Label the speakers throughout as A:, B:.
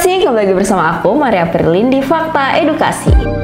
A: kasih, kembali lagi bersama aku Maria Perlin di Fakta Edukasi.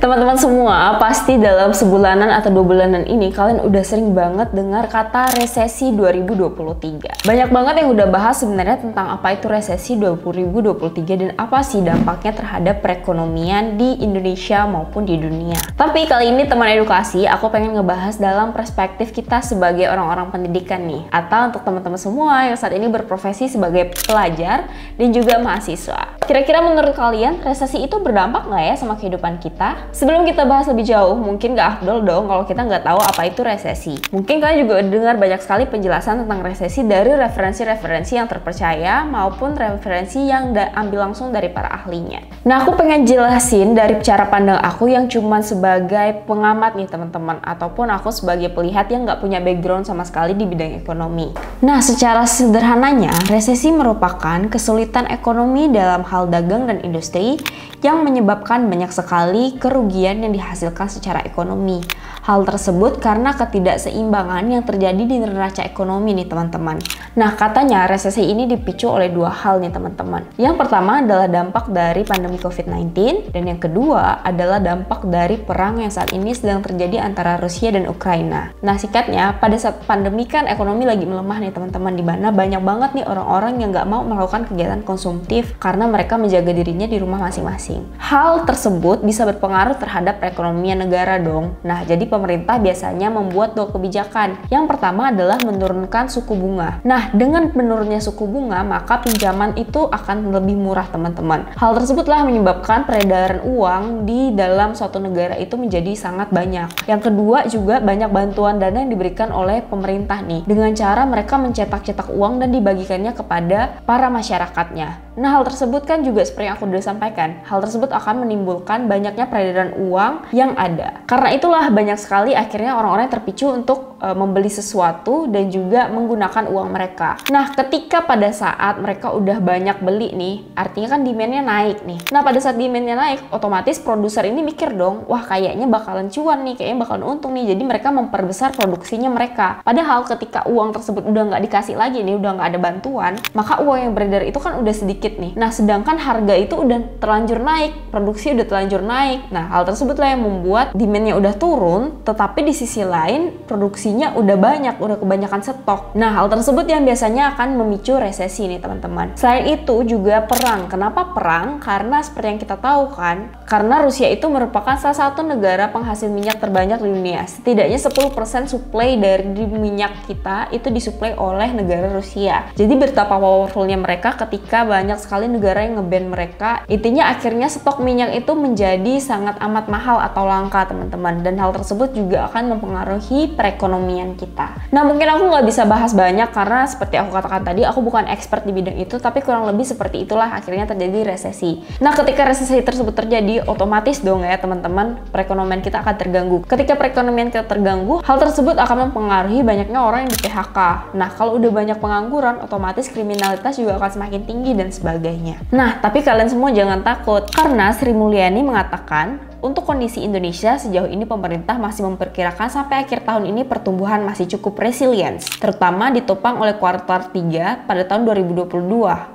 A: Teman-teman semua, pasti dalam sebulanan atau 2 bulanan ini kalian udah sering banget dengar kata resesi 2023. Banyak banget yang udah bahas sebenarnya tentang apa itu resesi 2023 dan apa sih dampaknya terhadap perekonomian di Indonesia maupun di dunia. Tapi kali ini teman edukasi, aku pengen ngebahas dalam perspektif kita sebagai orang-orang pendidikan nih, atau untuk teman-teman semua yang saat ini berprofesi sebagai pelajar dan juga mahasiswa. Kira-kira menurut kalian resesi itu berdampak nggak ya sama kehidupan kita? Sebelum kita bahas lebih jauh, mungkin nggak afdol dong kalau kita nggak tahu apa itu resesi. Mungkin kalian juga dengar banyak sekali penjelasan tentang resesi dari referensi-referensi yang terpercaya maupun referensi yang ambil langsung dari para ahlinya. Nah, aku pengen jelasin dari cara pandang aku yang cuman sebagai pengamat nih teman-teman, ataupun aku sebagai pelihat yang nggak punya background sama sekali di bidang ekonomi. Nah, secara sederhananya, resesi merupakan kesulitan ekonomi dalam hal dagang dan industri yang menyebabkan banyak sekali kerugian yang dihasilkan secara ekonomi. Hal tersebut karena ketidakseimbangan yang terjadi di neraca ekonomi nih teman-teman. Nah, katanya resesi ini dipicu oleh 2 hal nih teman-teman. Yang pertama adalah dampak dari pandemi COVID-19 dan yang kedua adalah dampak dari perang yang saat ini sedang terjadi antara Rusia dan Ukraina. Nah, singkatnya pada saat pandemi kan ekonomi lagi melemah nih teman-teman, di mana banyak banget nih orang-orang yang nggak mau melakukan kegiatan konsumtif karena mereka menjaga dirinya di rumah masing-masing. Hal tersebut bisa berpengaruh terhadap perekonomian negara dong. Nah, jadi pemerintah biasanya membuat 2 kebijakan. Yang pertama adalah menurunkan suku bunga. Nah, dengan menurunnya suku bunga, maka pinjaman itu akan lebih murah teman-teman. Hal tersebutlah menyebabkan peredaran uang di dalam suatu negara itu menjadi sangat banyak. Yang kedua juga banyak bantuan dana yang diberikan oleh pemerintah nih, dengan cara mereka mencetak-cetak uang dan dibagikannya kepada para masyarakatnya. Nah, hal tersebut kan juga seperti yang aku sudah sampaikan, hal tersebut akan menimbulkan banyaknya peredaran uang yang ada. Karena itulah banyak sekali akhirnya orang-orang terpicu untuk membeli sesuatu dan juga menggunakan uang mereka. Nah, ketika pada saat mereka udah banyak beli nih, artinya kan demand-nya naik nih. Nah, pada saat demand-nya naik, otomatis produser ini mikir dong, wah kayaknya bakalan cuan nih, kayaknya bakalan untung nih. Jadi mereka memperbesar produksinya mereka. Padahal ketika uang tersebut udah nggak dikasih lagi nih, udah nggak ada bantuan, maka uang yang beredar itu kan udah sedikit nih. Nah, sedangkan harga itu udah terlanjur naik, produksi udah terlanjur naik. Nah, hal tersebutlah yang membuat demand-nya udah turun, tetapi di sisi lain produksinya udah banyak, udah kebanyakan stok. Nah, hal tersebut yang biasanya akan memicu resesi nih teman-teman. Selain itu juga perang. Kenapa perang? Karena seperti yang kita tahu kan, karena Rusia itu merupakan salah satu negara penghasil minyak terbanyak di dunia. Setidaknya 10% suplai dari minyak kita itu disuplai oleh negara Rusia. Jadi betapa powerfulnya mereka ketika banyak sekali negara yang nge-ban mereka. Intinya akhirnya stok minyak itu menjadi sangat amat mahal atau langka teman-teman. Dan hal tersebut juga akan mempengaruhi perekonomian kita. Nah, mungkin aku nggak bisa bahas banyak karena seperti aku katakan tadi, aku bukan expert di bidang itu, tapi kurang lebih seperti itulah akhirnya terjadi resesi. Nah, ketika resesi tersebut terjadi, otomatis dong ya teman-teman, perekonomian kita akan terganggu. Ketika perekonomian kita terganggu, hal tersebut akan mempengaruhi banyaknya orang yang di PHK. Nah, kalau udah banyak pengangguran, otomatis kriminalitas juga akan semakin tinggi dan sebagainya. Nah, tapi kalian semua jangan takut, karena Sri Mulyani mengatakan, untuk kondisi Indonesia, sejauh ini pemerintah masih memperkirakan sampai akhir tahun ini pertumbuhan masih cukup resilient, terutama ditopang oleh kuartal 3 pada tahun 2022.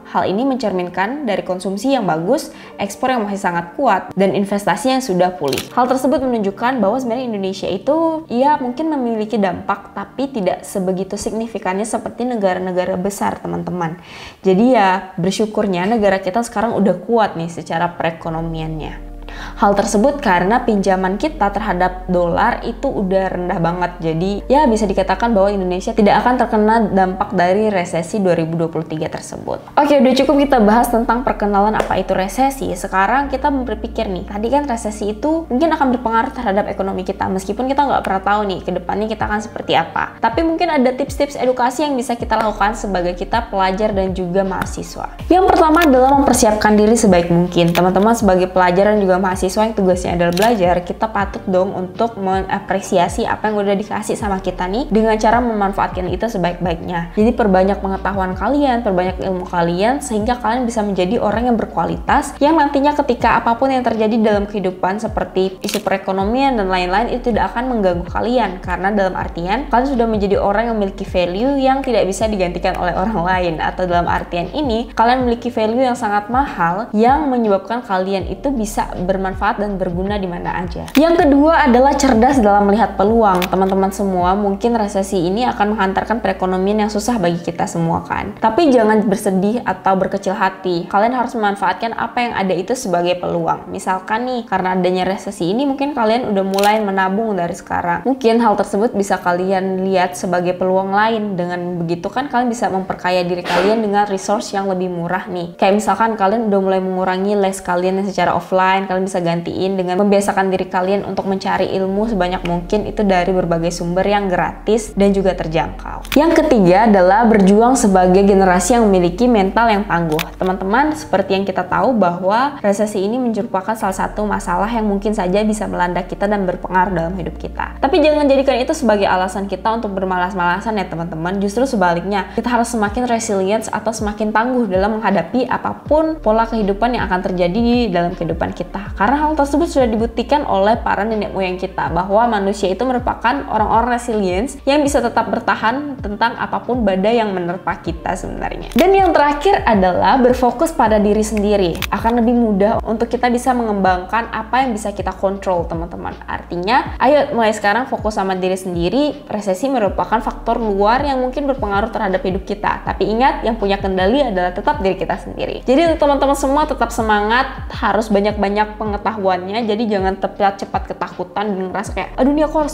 A: Hal ini mencerminkan dari konsumsi yang bagus, ekspor yang masih sangat kuat, dan investasi yang sudah pulih. Hal tersebut menunjukkan bahwa sebenarnya Indonesia itu ya mungkin memiliki dampak, tapi tidak sebegitu signifikannya seperti negara-negara besar teman-teman. Jadi ya bersyukurnya negara kita sekarang udah kuat nih secara perekonomiannya. Hal tersebut karena pinjaman kita terhadap dolar itu udah rendah banget. Jadi ya bisa dikatakan bahwa Indonesia tidak akan terkena dampak dari resesi 2023 tersebut. Oke, udah cukup kita bahas tentang perkenalan apa itu resesi. Sekarang kita berpikir nih, tadi kan resesi itu mungkin akan berpengaruh terhadap ekonomi kita, meskipun kita nggak pernah tahu nih ke depannya kita akan seperti apa. Tapi mungkin ada tips-tips edukasi yang bisa kita lakukan sebagai kita pelajar dan juga mahasiswa. Yang pertama adalah mempersiapkan diri sebaik mungkin. Teman-teman sebagai pelajar dan juga mahasiswa mahasiswa yang tugasnya adalah belajar, kita patut dong untuk mengapresiasi apa yang udah dikasih sama kita nih dengan cara memanfaatkan itu sebaik-baiknya. Jadi perbanyak pengetahuan kalian, perbanyak ilmu kalian, sehingga kalian bisa menjadi orang yang berkualitas, yang nantinya ketika apapun yang terjadi dalam kehidupan seperti isu perekonomian dan lain-lain itu tidak akan mengganggu kalian, karena dalam artian kalian sudah menjadi orang yang memiliki value yang tidak bisa digantikan oleh orang lain, atau dalam artian ini kalian memiliki value yang sangat mahal yang menyebabkan kalian itu bisa bermanfaat dan berguna di mana aja. Yang kedua adalah cerdas dalam melihat peluang. Teman-teman semua, mungkin resesi ini akan menghantarkan perekonomian yang susah bagi kita semua kan. Tapi jangan bersedih atau berkecil hati. Kalian harus memanfaatkan apa yang ada itu sebagai peluang. Misalkan nih, karena adanya resesi ini mungkin kalian udah mulai menabung dari sekarang. Mungkin hal tersebut bisa kalian lihat sebagai peluang lain. Dengan begitu kan kalian bisa memperkaya diri kalian dengan resource yang lebih murah nih. Kayak misalkan kalian udah mulai mengurangi les kalian yang secara offline, kalian bisa gantiin dengan membiasakan diri kalian untuk mencari ilmu sebanyak mungkin itu dari berbagai sumber yang gratis dan juga terjangkau. Yang ketiga adalah berjuang sebagai generasi yang memiliki mental yang tangguh. Teman-teman, seperti yang kita tahu bahwa resesi ini merupakan salah satu masalah yang mungkin saja bisa melanda kita dan berpengaruh dalam hidup kita. Tapi jangan jadikan itu sebagai alasan kita untuk bermalas-malasan ya teman-teman. Justru sebaliknya, kita harus semakin resilient atau semakin tangguh dalam menghadapi apapun pola kehidupan yang akan terjadi di dalam kehidupan kita. Karena hal tersebut sudah dibuktikan oleh para nenek moyang kita bahwa manusia itu merupakan orang-orang resilient yang bisa tetap bertahan tentang apapun badai yang menerpa kita sebenarnya. Dan yang terakhir adalah berfokus pada diri sendiri. Akan lebih mudah untuk kita bisa mengembangkan apa yang bisa kita kontrol, teman-teman. Artinya, ayo mulai sekarang fokus sama diri sendiri. Resesi merupakan faktor luar yang mungkin berpengaruh terhadap hidup kita. Tapi ingat, yang punya kendali adalah tetap diri kita sendiri. Jadi teman-teman semua tetap semangat, harus banyak-banyak pengetahuannya. Jadi jangan cepat ketakutan dan ngerasa kayak, aduh nih aku harus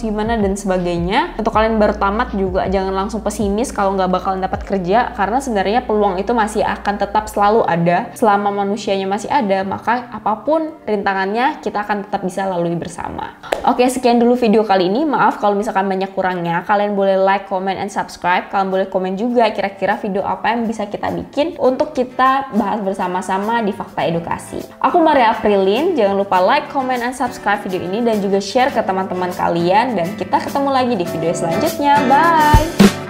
A: gimana dan sebagainya. Untuk kalian baru tamat juga jangan langsung pesimis kalau nggak bakalan dapat kerja, karena sebenarnya peluang itu masih akan tetap selalu ada. Selama manusianya masih ada, maka apapun rintangannya kita akan tetap bisa lalui bersama. Oke, sekian dulu video kali ini. Maaf kalau misalkan banyak kurangnya. Kalian boleh like, comment, and subscribe. Kalian boleh komen juga kira-kira video apa yang bisa kita bikin untuk kita bahas bersama-sama di Fakta Edukasi. Aku Maria Aprilin. Jangan lupa like, comment, and subscribe video ini dan juga share ke teman-teman kalian. Dan kita ketemu lagi di video selanjutnya. Bye!